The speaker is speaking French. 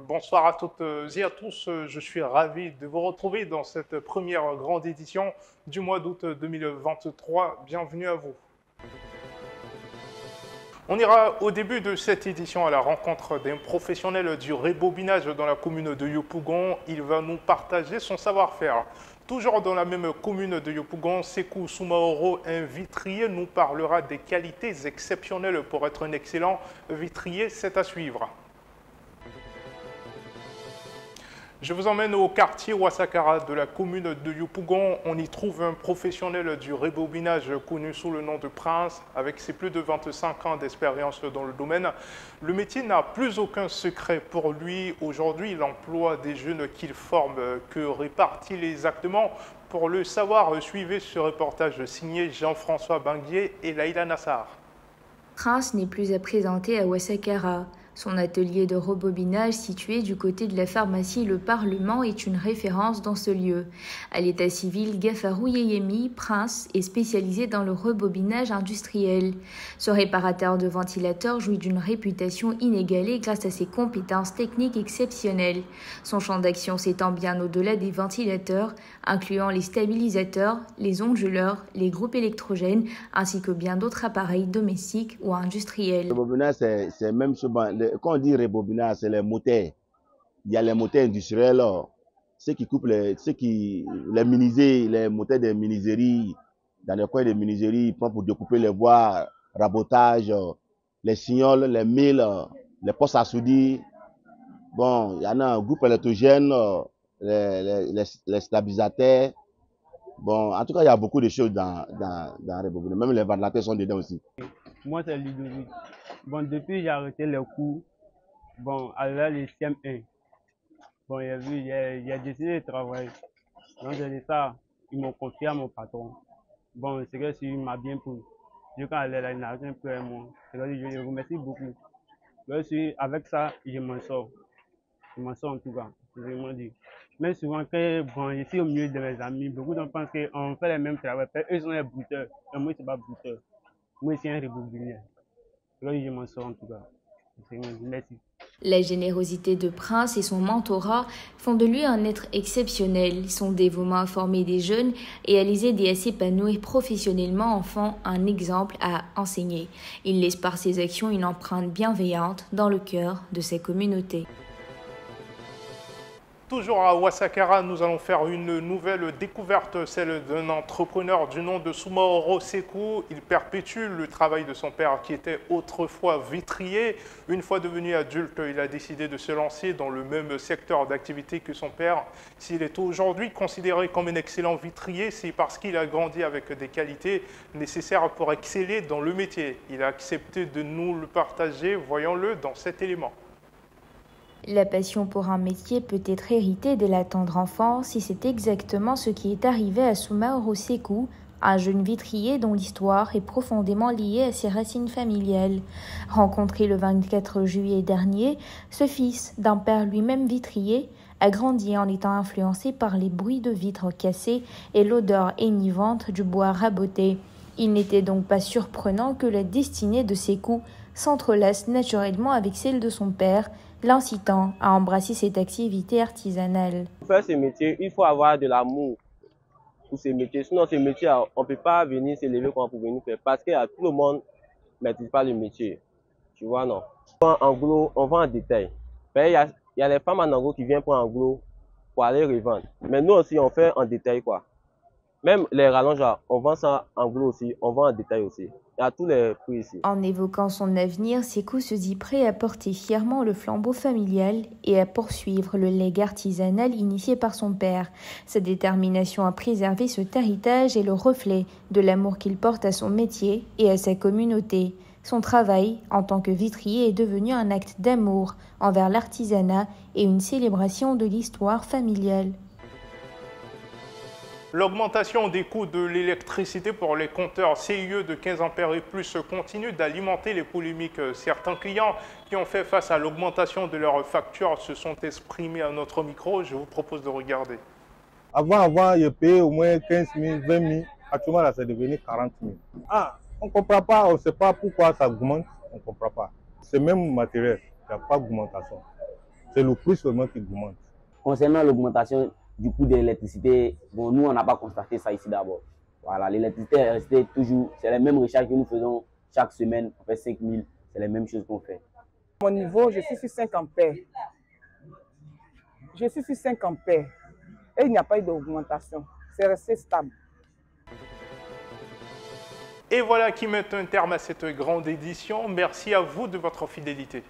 Bonsoir à toutes et à tous, je suis ravi de vous retrouver dans cette première grande édition du mois d'août 2023. Bienvenue à vous. On ira au début de cette édition à la rencontre d'un professionnel du rebobinage dans la commune de Yopougon. Il va nous partager son savoir-faire. Toujours dans la même commune de Yopougon, Sekou Soumaoro, un vitrier, nous parlera des qualités exceptionnelles pour être un excellent vitrier. C'est à suivre. Je vous emmène au quartier Ouassakara de la commune de Yopougon. On y trouve un professionnel du rebobinage connu sous le nom de Prince. Avec ses plus de 25 ans d'expérience dans le domaine, le métier n'a plus aucun secret pour lui. Aujourd'hui, il emploie des jeunes qu'il forme. Que répartit-il exactement? Pour le savoir, suivez ce reportage signé Jean-François Banguier et Laïla Nassar. Prince n'est plus à présenter à Ouassakara. Son atelier de rebobinage situé du côté de la pharmacie Le Parlement est une référence dans ce lieu. À l'état civil, Gafarou Yeyemi, Prince, est spécialisé dans le rebobinage industriel. Ce réparateur de ventilateurs jouit d'une réputation inégalée grâce à ses compétences techniques exceptionnelles. Son champ d'action s'étend bien au-delà des ventilateurs, incluant les stabilisateurs, les onduleurs, les groupes électrogènes, ainsi que bien d'autres appareils domestiques ou industriels. Le rebobinage, c'est même souvent, quand on dit rebobinage, c'est les moteurs. Il y a les moteurs industriels, ceux qui coupent les menuisiers, les moteurs des menuiseries, dans les coins des menuiseries, ils prennent pour découper les voies, rabotage, les signoles, les milles, les postes à souder. Bon, il y en a un groupe électrogène, les stabilisateurs. Bon, en tout cas, il y a beaucoup de choses dans le rebobinage. Même les ventilateurs sont dedans aussi. Moi, c'est Ludovic. Bon, depuis j'ai arrêté les cours, bon, à le CM1, bon, j'ai décidé de travailler. Donc, j'ai dit ça, ils m'ont confié à mon patron. Bon, c'est que il m'a bien pris. Je quand elle a un peu à moi. Je le remercie beaucoup. Avec ça, je m'en sors. Je m'en sors en tout cas, c'est vraiment dit. Mais souvent, quand bon, je suis au milieu de mes amis, beaucoup de gens pensent qu'on fait les mêmes travaux. Eux sont les brouteurs. Et moi, c'est pas brouteur. Moi, c'est un rebobineur. Là, je m'en sors en tout cas. Merci. La générosité de Prince et son mentorat font de lui un être exceptionnel. Son dévouement à former des jeunes et à les aider à s'épanouir professionnellement en font un exemple à enseigner. Il laisse par ses actions une empreinte bienveillante dans le cœur de sa communauté. Toujours à Ouassakara, nous allons faire une nouvelle découverte, celle d'un entrepreneur du nom de Soumaoro Sekou. Il perpétue le travail de son père qui était autrefois vitrier. Une fois devenu adulte, il a décidé de se lancer dans le même secteur d'activité que son père. S'il est aujourd'hui considéré comme un excellent vitrier, c'est parce qu'il a grandi avec des qualités nécessaires pour exceller dans le métier. Il a accepté de nous le partager, voyons-le dans cet élément. La passion pour un métier peut être héritée dès la tendre enfance et c'est exactement ce qui est arrivé à Soumaoro Sekou, un jeune vitrier dont l'histoire est profondément liée à ses racines familiales. Rencontré le 24 juillet dernier, ce fils d'un père lui-même vitrier a grandi en étant influencé par les bruits de vitres cassées et l'odeur énivante du bois raboté. Il n'était donc pas surprenant que la destinée de Sekou s'entrelace naturellement avec celle de son père, l'incitant à embrasser cette activité artisanale. Pour faire ce métier, il faut avoir de l'amour pour ce métier. Sinon, ce métier, on ne peut pas venir se lever pour venir faire parce que tout le monde ne maîtrise pas le métier. Tu vois, non? En gros, on vend en détail. Il y a les femmes en gros qui viennent pour en gros pour aller revendre. Mais nous aussi, on fait en détail, quoi. Même les rallonges, on vend ça en gros aussi, on vend en détail aussi. Il y a tous les prix ici. En évoquant son avenir, Sekou se dit prêt à porter fièrement le flambeau familial et à poursuivre le legs artisanal initié par son père. Sa détermination à préserver cet héritage est le reflet de l'amour qu'il porte à son métier et à sa communauté. Son travail, en tant que vitrier, est devenu un acte d'amour envers l'artisanat et une célébration de l'histoire familiale. L'augmentation des coûts de l'électricité pour les compteurs CIE de 15 ampères et plus continue d'alimenter les polémiques. Certains clients qui ont fait face à l'augmentation de leurs factures se sont exprimés à notre micro. Je vous propose de regarder. Avant, je payais au moins 15 000, 20 000. Actuellement, là, c'est devenu 40 000. Ah, on ne comprend pas, on ne sait pas pourquoi ça augmente. On ne comprend pas. C'est même matériel, il n'y a pas d'augmentation. C'est le prix seulement qui augmente. Concernant l'augmentation du coût de l'électricité, bon, nous, on n'a pas constaté ça ici d'abord. Voilà, l'électricité est restée toujours, c'est les mêmes recharges que nous faisons chaque semaine, on fait 5 000, c'est les mêmes choses qu'on fait. À mon niveau, je suis sur 5 ampères. Je suis sur 5 ampères et il n'y a pas eu d'augmentation. C'est resté stable. Et voilà qui met un terme à cette grande édition. Merci à vous de votre fidélité.